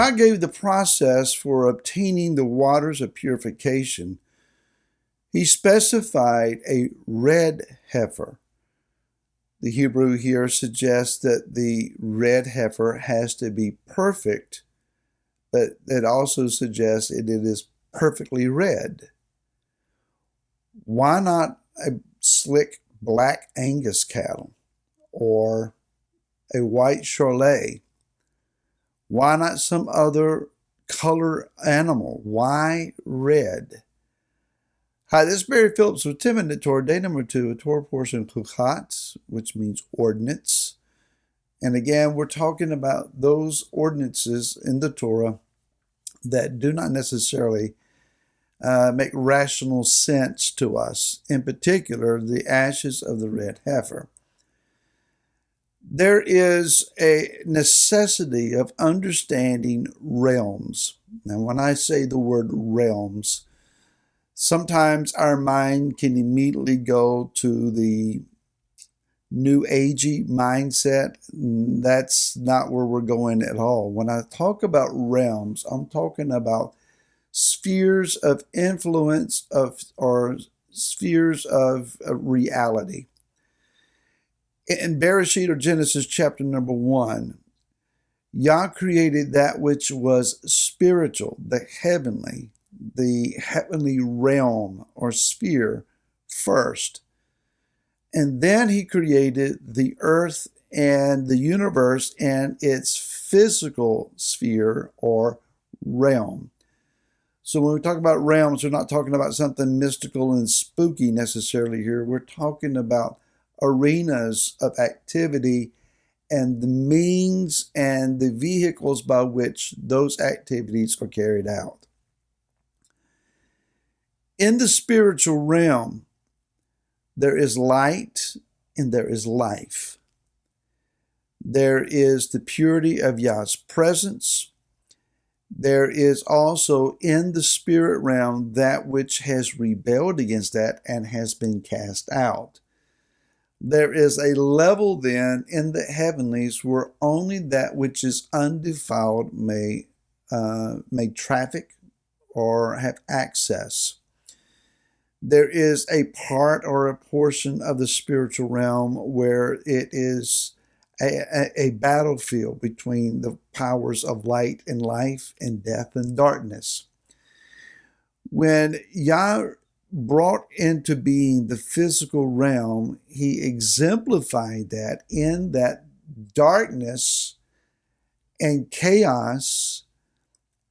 God gave the process for obtaining the waters of purification. He specified a red heifer. The Hebrew here suggests that the red heifer has to be perfect, but it also suggests it is perfectly red. Why not a slick black Angus cattle or a white Charolais? Why not some other color animal? Why red? Hi, this is Barry Phillips with 10-Minute Torah, day number 2, a Torah portion Chukat, which means ordinance. And again, we're talking about those ordinances in the Torah that do not necessarily make rational sense to us, in particular, the ashes of the red heifer. There is a necessity of understanding realms. Now, when I say the word realms, sometimes our mind can immediately go to the New Agey mindset. That's not where we're going at all. When I talk about realms, I'm talking about spheres of influence or spheres of reality. In Bereshit or Genesis chapter number 1, Yah created that which was spiritual, the heavenly realm or sphere first. And then he created the earth and the universe and its physical sphere or realm. So when we talk about realms, we're not talking about something mystical and spooky necessarily here. We're talking about arenas of activity and the means and the vehicles by which those activities are carried out. In the spiritual realm, there is light and there is life. There is the purity of Yah's presence. There is also in the spirit realm that which has rebelled against that and has been cast out. There is a level then in the heavenlies where only that which is undefiled may traffic or have access. There is a part or a portion of the spiritual realm where it is a battlefield between the powers of light and life and death and darkness. When Yah brought into being the physical realm, he exemplified that in that darkness and chaos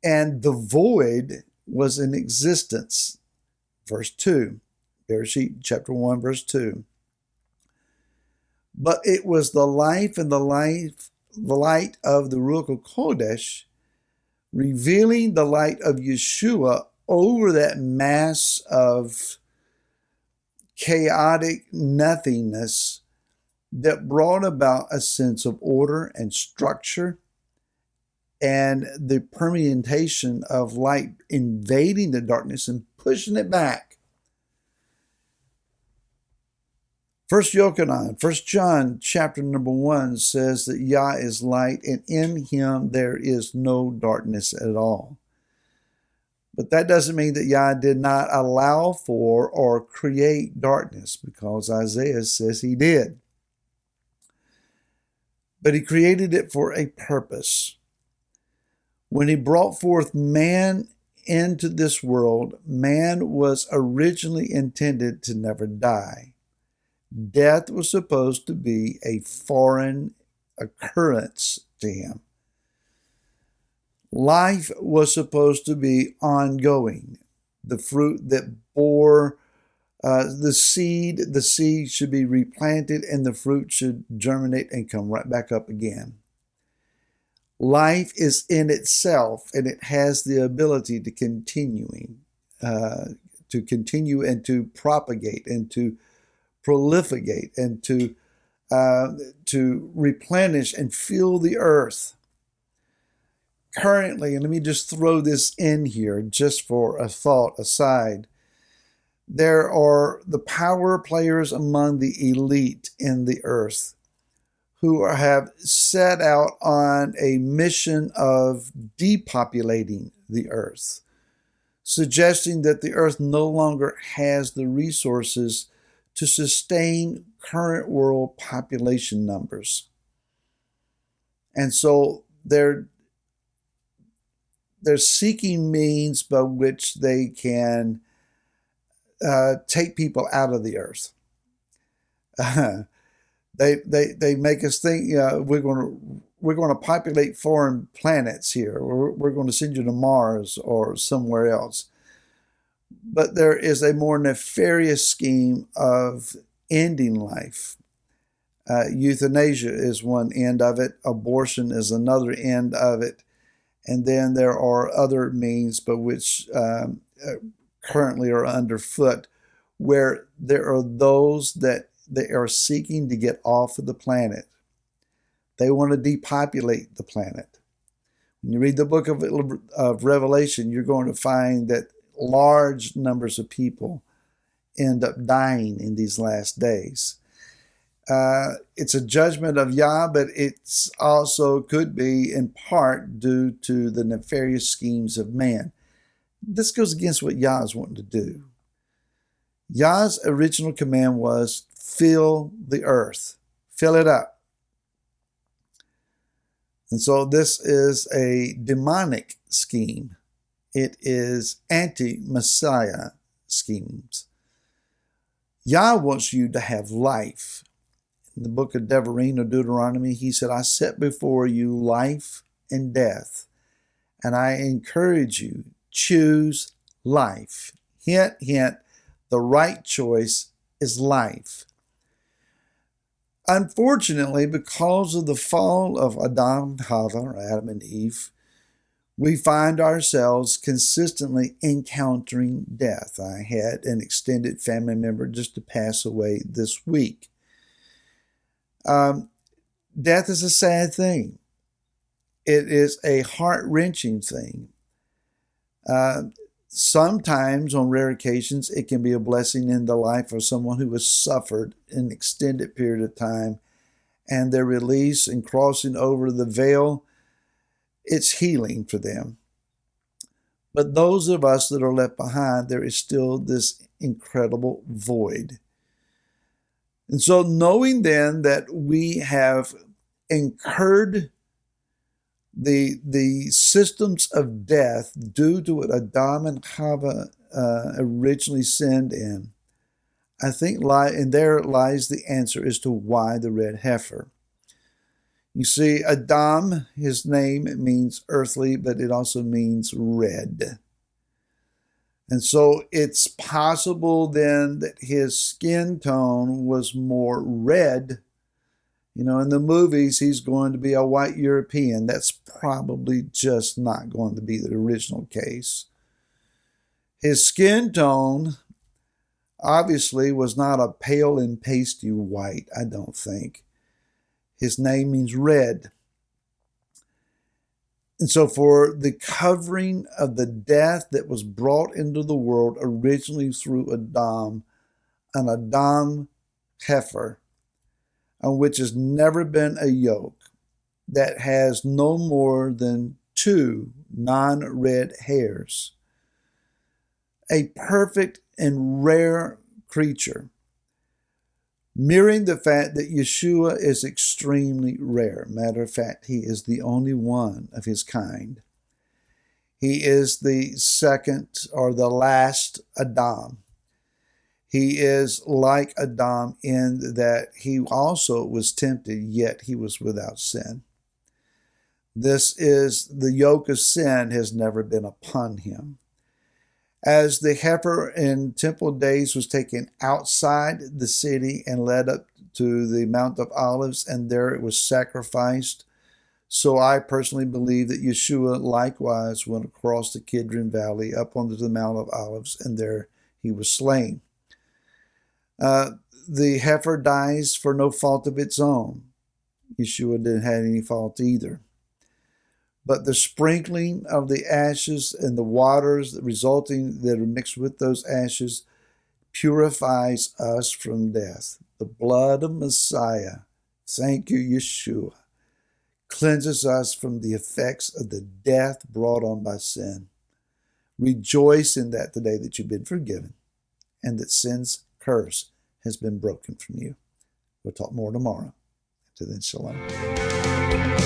and the void was in existence. Verse 2, Bereshit chapter 1, verse 2. But it was the life and the light of the Ruach HaKodesh, revealing the light of Yeshua over that mass of chaotic nothingness that brought about a sense of order and structure and the permeation of light invading the darkness and pushing it back. 1 John chapter number 1 says that Yah is light and in him there is no darkness at all. But that doesn't mean that Yah did not allow for or create darkness, because Isaiah says he did. But he created it for a purpose. When he brought forth man into this world, man was originally intended to never die. Death was supposed to be a foreign occurrence to him. Life was supposed to be ongoing. The fruit that bore the seed should be replanted and the fruit should germinate and come right back up again. Life is in itself and it has the ability to continue and to propagate and to proliferate and to replenish and fill the earth. Currently, and let me just throw this in here just for a thought aside, there are the power players among the elite in the earth who have set out on a mission of depopulating the earth, suggesting that the earth no longer has the resources to sustain current world population numbers. And so they're seeking means by which they can take people out of the earth. They make us think, we're going to populate foreign planets here. We're going to send you to Mars or somewhere else. But there is a more nefarious scheme of ending life. Euthanasia is one end of it. Abortion is another end of it. And then there are other means by which currently are underfoot, where there are those that they are seeking to get off of the planet. They want to depopulate the planet. When you read the book of Revelation, you're going to find that large numbers of people end up dying in these last days. It's a judgment of Yah, but it's also could be in part due to the nefarious schemes of man. This goes against what Yah is wanting to do. Yah's original command was fill the earth, fill it up. And so this is a demonic scheme. It is anti-Messiah schemes. Yah wants you to have life. In the book of Devarim or Deuteronomy, he said, I set before you life and death, and I encourage you, choose life. Hint, hint, the right choice is life. Unfortunately, because of the fall of Adam and Chava, or Adam and Eve, we find ourselves consistently encountering death. I had an extended family member just to pass away this week. Death is a sad thing. It is a heart-wrenching thing. Sometimes, on rare occasions, it can be a blessing in the life of someone who has suffered an extended period of time, and their release and crossing over the veil, it's healing for them. But those of us that are left behind, there is still this incredible void. And so knowing then that we have incurred the systems of death due to what Adam and Chava originally sinned in, I think in there lies the answer as to why the red heifer. You see, Adam, his name means earthly, but it also means red. And so it's possible then that his skin tone was more red. You know, in the movies, he's going to be a white European. That's probably just not going to be the original case. His skin tone obviously was not a pale and pasty white, I don't think. His name means red. And so for the covering of the death that was brought into the world originally through Adam, an Adam heifer, on which has never been a yoke, that has no more than 2 non-red hairs, a perfect and rare creature, mirroring the fact that Yeshua is extremely rare. Matter of fact, he is the only one of his kind. He is the second or the last Adam. He is like Adam in that he also was tempted, yet he was without sin. This is the yoke of sin has never been upon him. As the heifer in temple days was taken outside the city and led up to the Mount of Olives, and there it was sacrificed, so I personally believe that Yeshua likewise went across the Kidron Valley up onto the Mount of Olives, and there he was slain. The heifer dies for no fault of its own. Yeshua didn't have any fault either. But the sprinkling of the ashes and the waters resulting that are mixed with those ashes purifies us from death. The blood of Messiah Thank you, Yeshua. Cleanses us from the effects of the death brought on by sin. Rejoice in that today that you've been forgiven and that sin's curse has been broken from you. We'll talk more tomorrow. Until then, shalom.